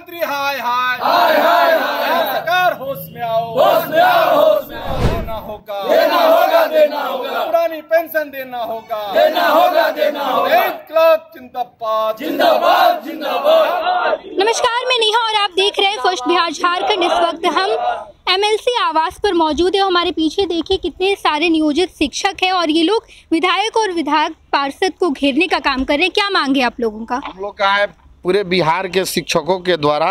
मुख्यमंत्री हाय हाय हाय हाय हाय, सरकार होश में आओ, होश में आओ, होश में आओ। देना होगा, देना होगा, देना होगा, पुरानी पेंशन देना होगा, देना होगा, देना होगा। इंकलाब जिंदाबाद, जिंदाबाद, जिंदाबाद। नमस्कार, मैं नेहा और आप देख रहे हैं फर्स्ट बिहार झारखंड। इस वक्त हम MLC आवास पर मौजूद है। हमारे पीछे देखिए कितने सारे नियोजित शिक्षक हैं और ये लोग विधायक और विधायक पार्षद को घेरने का काम कर रहे हैं। क्या मांगे आप लोगों का? हम लोग का है पूरे बिहार के शिक्षकों के द्वारा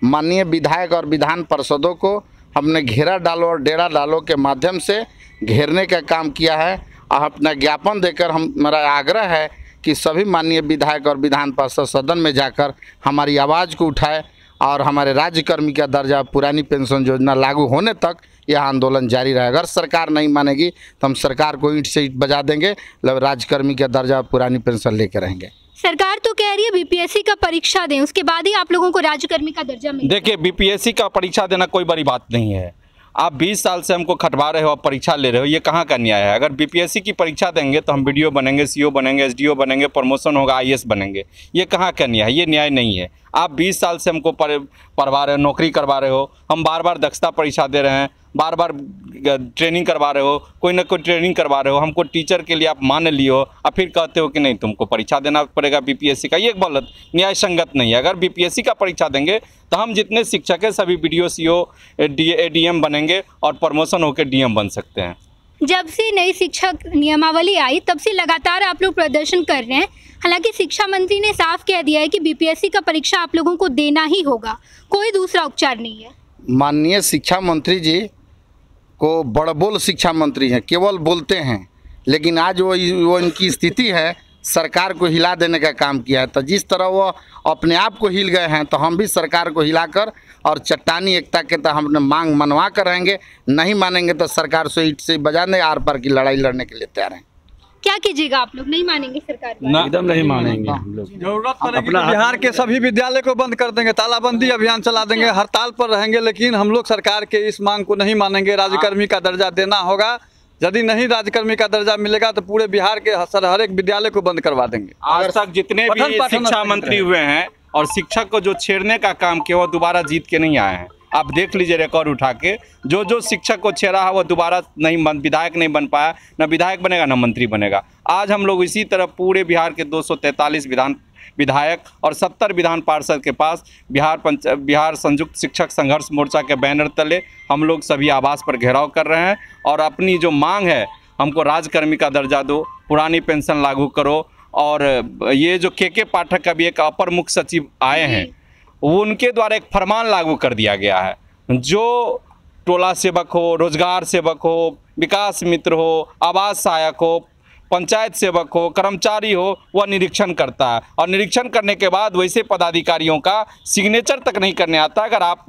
माननीय विधायक और विधान पार्षदों को हमने घेरा डालो और डेरा डालो के माध्यम से घेरने का काम किया है। और अपना ज्ञापन देकर हमारा आग्रह है कि सभी माननीय विधायक और विधान पार्षद सदन में जाकर हमारी आवाज़ को उठाए और हमारे राज्यकर्मी का दर्जा पुरानी पेंशन योजना लागू होने तक यह आंदोलन जारी रहेगा। अगर सरकार नहीं मानेगी तो हम सरकार को ईंट से ईंट बजा देंगे, राज्यकर्मी का दर्जा पुरानी पेंशन लेकर रहेंगे। सरकार तो कह रही है BPSC का परीक्षा दें, उसके बाद ही आप लोगों को राज्यकर्मी का दर्जा मिले। देखिए, BPSC का परीक्षा देना कोई बड़ी बात नहीं है। आप 20 साल से हमको खटवा रहे हो, आप परीक्षा ले रहे हो, ये कहाँ का न्याय है? अगर BPSC की परीक्षा देंगे तो हम BDO बनेंगे, CO बनेंगे, SDO बनेंगे, प्रमोशन होगा, IAS बनेंगे। ये कहाँ का न्याय है? ये न्याय नहीं है। आप 20 साल से हमको पढ़वा रहे हो, नौकरी करवा रहे हो, हम बार बार दक्षता परीक्षा दे रहे हैं, बार बार ट्रेनिंग करवा रहे हो, कोई ना कोई ट्रेनिंग करवा रहे हो, हमको टीचर के लिए आप मान लिए हो और फिर कहते हो कि नहीं तुमको परीक्षा देना पड़ेगा BPSC का। ये गलत, न्याय संगत नहीं है। अगर BPSC का परीक्षा देंगे तो हम जितने शिक्षक हैं सभी BDO, CO, ADM बनेंगे और प्रमोशन होकर DM बन सकते हैं। जब से नई शिक्षक नियमावली आई तब से लगातार आप लोग प्रदर्शन कर रहे हैं। हालांकि शिक्षा मंत्री ने साफ कह दिया है कि BPSC का परीक्षा आप लोगों को देना ही होगा, कोई दूसरा उपचार नहीं है। माननीय शिक्षा मंत्री जी को बड़बोल शिक्षा मंत्री हैं, केवल बोलते हैं, लेकिन आज वो इनकी स्थिति है सरकार को हिला देने का काम किया है। तो जिस तरह वो अपने आप को हिल गए हैं तो हम भी सरकार को हिलाकर और चट्टानी एकता के तो हम मांग मनवा कर रहेंगे। नहीं मानेंगे तो सरकार से ईंट से बजाने आर पार की लड़ाई लड़ने के लिए तैयार हैं। क्या कीजिएगा आप लोग? नहीं मानेंगे सरकार? एकदम नहीं मानेंगे हम लोग। जरूरत पड़ेगी तो बिहार के सभी विद्यालय को बंद कर देंगे, तालाबंदी अभियान चला देंगे, हड़ताल पर रहेंगे, लेकिन हम लोग सरकार के इस मांग को नहीं मानेंगे। राज्यकर्मी का दर्जा देना होगा। यदि नहीं राज्यकर्मी का दर्जा मिलेगा तो पूरे बिहार के हर एक विद्यालय को बंद करवा देंगे। आज तक जितने भी शिक्षा मंत्री हुए हैं और शिक्षक को जो छेड़ने का काम किया वो दोबारा जीत के नहीं आए हैं। आप देख लीजिए रिकॉर्ड उठा के, जो शिक्षक को छेड़ा है वो दोबारा विधायक नहीं बन पाया, ना विधायक बनेगा ना मंत्री बनेगा। आज हम लोग इसी तरह पूरे बिहार के 243 विधायक और 70 विधान पार्षद के पास बिहार संयुक्त शिक्षक संघर्ष मोर्चा के बैनर तले हम लोग सभी आवास पर घेराव कर रहे हैं और अपनी जो मांग है, हमको राज्यकर्मी का दर्जा दो, पुरानी पेंशन लागू करो। और ये जो के पाठक का भी एक अपर मुख्य सचिव आए हैं, उनके द्वारा एक फरमान लागू कर दिया गया है। जो टोला सेवक हो, रोजगार सेवक हो, विकास मित्र हो, आवास सहायक हो, पंचायत सेवक हो, कर्मचारी हो, वह निरीक्षण करता है और निरीक्षण करने के बाद वैसे पदाधिकारियों का सिग्नेचर तक नहीं करने आता। अगर आप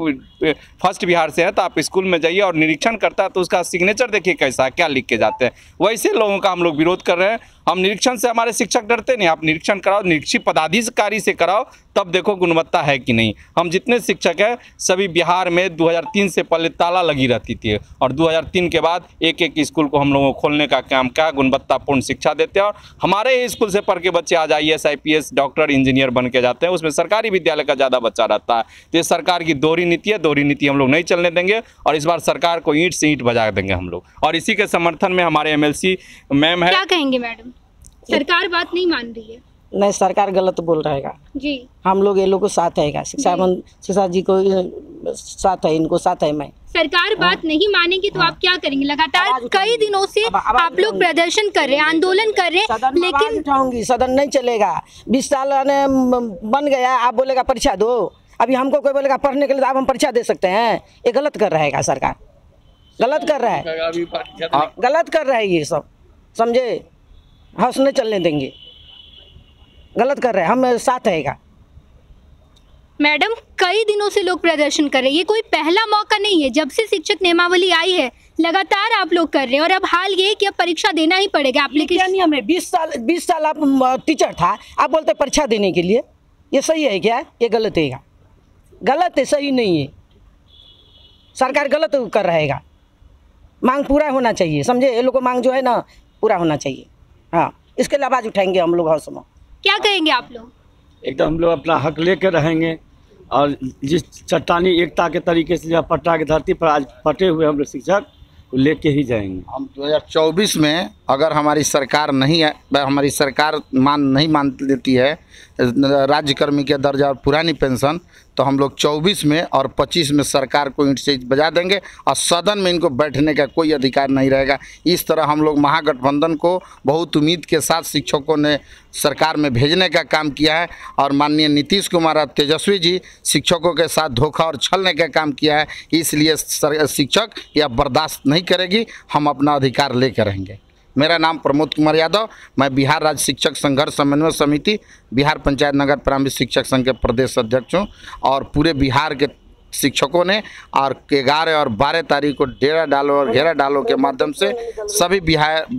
फर्स्ट बिहार से हैं तो आप स्कूल में जाइए और निरीक्षण करता है तो उसका सिग्नेचर देखिए कैसा, क्या लिख के जाते हैं। वैसे लोगों का हम लोग विरोध कर रहे हैं। हम निरीक्षण से हमारे शिक्षक डरते नहीं। आप निरीक्षण कराओ, निरीक्षित पदाधिकारी से कराओ, तब देखो गुणवत्ता है कि नहीं। हम जितने शिक्षक हैं सभी बिहार में 2003 से पहले ताला लगी रहती थी और 2003 के बाद एक स्कूल को हम लोगों को खोलने का काम क्या, गुणवत्तापूर्ण शिक्षा देते हैं और हमारे ही स्कूल से पढ़ के बच्चे आज IAS, IPS, डॉक्टर, इंजीनियर बन के जाते हैं। उसमें सरकारी विद्यालय का ज़्यादा बच्चा रहता है। तो ये सरकार की दोहरी नीति है, दोहरी नीति हम लोग नहीं चलने देंगे और इस बार सरकार को ईंट से ईंट बजा देंगे हम लोग। और इसी के समर्थन में हमारे MLC मैम है। क्या कहेंगे मैडम? सरकार बात नहीं मान रही है। नहीं, सरकार गलत बोल रहेगा जी। हम लोग ये लोग को साथ है, शिक्षा जी को साथ है, इनको साथ है। मैं सरकार बात नहीं मानेगी तो आप क्या करेंगे? लगातार कई दिनों से आप लोग प्रदर्शन कर रहे हैं, आंदोलन कर रहे हैं, लेकिन उठाऊंगी, सदन नहीं चलेगा। 20 साल बन गया, आप बोलेगा परीक्षा दो। अभी हमको कोई बोलेगा पढ़ने के लिए, आप हम परीक्षा दे सकते हैं? ये गलत कर रहेगा, सरकार गलत कर रहा है, गलत कर रहा है ये सब, समझे? हाउस नहीं चलने देंगे, गलत कर रहे हैं, हम साथ रहेगा। मैडम, कई दिनों से लोग प्रदर्शन कर रहे हैं, ये कोई पहला मौका नहीं है। जब से शिक्षक नियमावली आई है लगातार आप लोग कर रहे हैं और अब हाल ये कि अब परीक्षा देना ही पड़ेगा। एप्लीकेशन नियम है, 20 साल आप टीचर था, आप बोलते परीक्षा देने के लिए, ये सही है क्या? ये गलत है, गलत है, सही नहीं है। सरकार गलत कर रहेगा। मांग पूरा होना चाहिए, समझे? ये लोग को मांग जो है ना पूरा होना चाहिए। हाँ, इसके लिए आवाज़ उठाएंगे हम लोग हाउस में। क्या कहेंगे आप लोग? एकदम हम लोग अपना हक लेकर रहेंगे और जिस चट्टानी एकता के तरीके से जब पटना की धरती पर आज पटे हुए हम लोग शिक्षक लेके ही जाएंगे। हम 2024 में अगर हमारी सरकार नहीं मान लेती है राज्यकर्मी के दर्जा और पुरानी पेंशन, तो हम लोग 24 में और 25 में सरकार को ईंट से बजा देंगे और सदन में इनको बैठने का कोई अधिकार नहीं रहेगा। इस तरह हम लोग महागठबंधन को बहुत उम्मीद के साथ शिक्षकों ने सरकार में भेजने का काम किया है और माननीय नीतीश कुमार और तेजस्वी जी शिक्षकों के साथ धोखा और छलने का काम किया है। इसलिए शिक्षक यह बर्दाश्त नहीं करेगी, हम अपना अधिकार लेकर रहेंगे। मेरा नाम प्रमोद कुमार यादव, मैं बिहार राज्य शिक्षक संघर्ष समन्वय समिति, बिहार पंचायत नगर प्रारंभिक शिक्षक संघ के प्रदेश अध्यक्ष हूँ और पूरे बिहार के शिक्षकों ने और 11 और 12 तारीख को डेरा डालो और घेरा डालो के माध्यम से सभी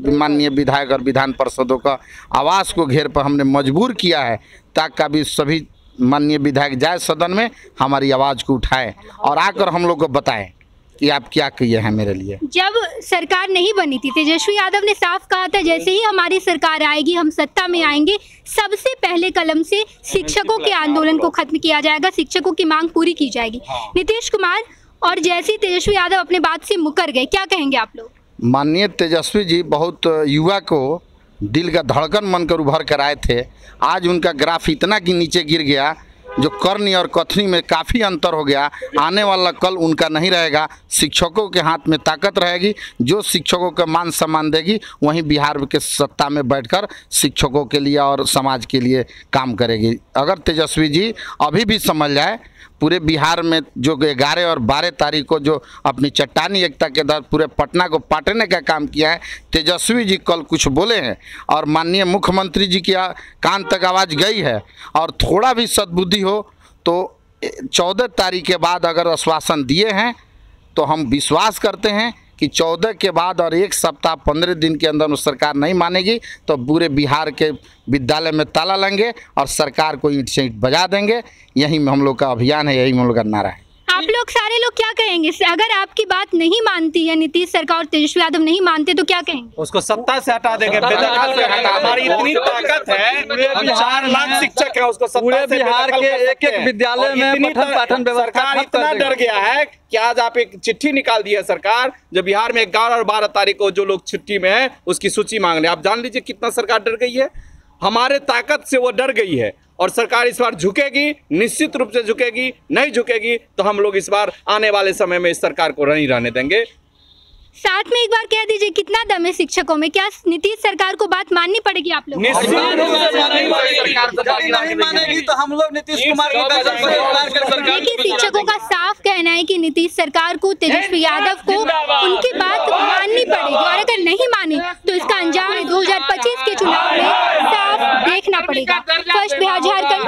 माननीय विधायक और विधान पार्षदों का आवास को घेर पर हमने मजबूर किया है ताकि अभी सभी माननीय विधायक जाए सदन में, हमारी आवाज़ को उठाएं और आकर हम लोग को बताएं कि आप क्या किए हैं मेरे लिए। जब सरकार नहीं बनी थी, तेजस्वी यादव ने साफ कहा था जैसे ही हमारी सरकार आएगी, हम सत्ता में आएंगे, सबसे पहले कलम से शिक्षकों के आंदोलन को खत्म किया जाएगा, शिक्षकों की मांग पूरी की जाएगी। नीतीश कुमार और जैसे ही तेजस्वी यादव अपने बात से मुकर गए, क्या कहेंगे आप लोग? माननीय तेजस्वी जी बहुत युवा को दिल का धड़कन मनकर उभर कर आए थे। आज उनका ग्राफ इतना कि नीचे गिर गया, जो करनी और कथनी में काफ़ी अंतर हो गया। आने वाला कल उनका नहीं रहेगा, शिक्षकों के हाथ में ताकत रहेगी। जो शिक्षकों का मान सम्मान देगी वहीं बिहार के सत्ता में बैठकर शिक्षकों के लिए और समाज के लिए काम करेगी। अगर तेजस्वी जी अभी भी समझ जाए, पूरे बिहार में जो 11 और 12 तारीख को जो अपनी चट्टानी एकता के तहत पूरे पटना को पाटने का काम किया है, तेजस्वी जी कल कुछ बोले हैं और माननीय मुख्यमंत्री जी की कान तक आवाज़ गई है और थोड़ा भी सद्बुद्धि हो तो 14 तारीख के बाद अगर आश्वासन दिए हैं तो हम विश्वास करते हैं कि 14 के बाद और 1 सप्ताह 15 दिन के अंदर सरकार नहीं मानेगी तो पूरे बिहार के विद्यालय में ताला लेंगे और सरकार को ईंट से ईंट बजा देंगे। यही में हम लोग का अभियान है, यही में हम लोग का नारा है। आप लोग सारे लोग क्या कहेंगे अगर आपकी बात नहीं मानती है नीतीश सरकार और तेजस्वी यादव नहीं मानते तो क्या कहेंगे? उसको सत्ता से हटा देंगे। हमारी इतनी ताकत है, 4 लाख शिक्षक है, उसको पूरे बिहार के एक विद्यालय में पठन पाठन व्यवस्था इतना डर गया है कि आज आप एक चिट्ठी निकाल दी है सरकार, जो बिहार में 11 और 12 तारीख को जो लोग छुट्टी में है उसकी सूची मांग रहे हैं। आप जान लीजिए कितना सरकार डर गई है। हमारे ताकत से वो डर गई है और सरकार इस बार झुकेगी, निश्चित रूप से झुकेगी। नहीं झुकेगी तो हम लोग इस बार आने वाले समय में इस सरकार को नहीं रहने देंगे। साथ में एक बार कह दीजिए कितना दम है शिक्षकों में? क्या नीतीश सरकार को बात माननी पड़ेगी आप लोग? नहीं मानेगी तो हम लोग नीतीश कुमार देखिए, शिक्षकों का साफ कहना है कि नीतीश सरकार को, तेजस्वी यादव को उनकी बात माननी पड़ेगी और अगर नहीं माने तो इसका अंजाम 2025 के चुनाव में साफ देखना पड़ेगा। फर्स्ट बिहार झारखंड।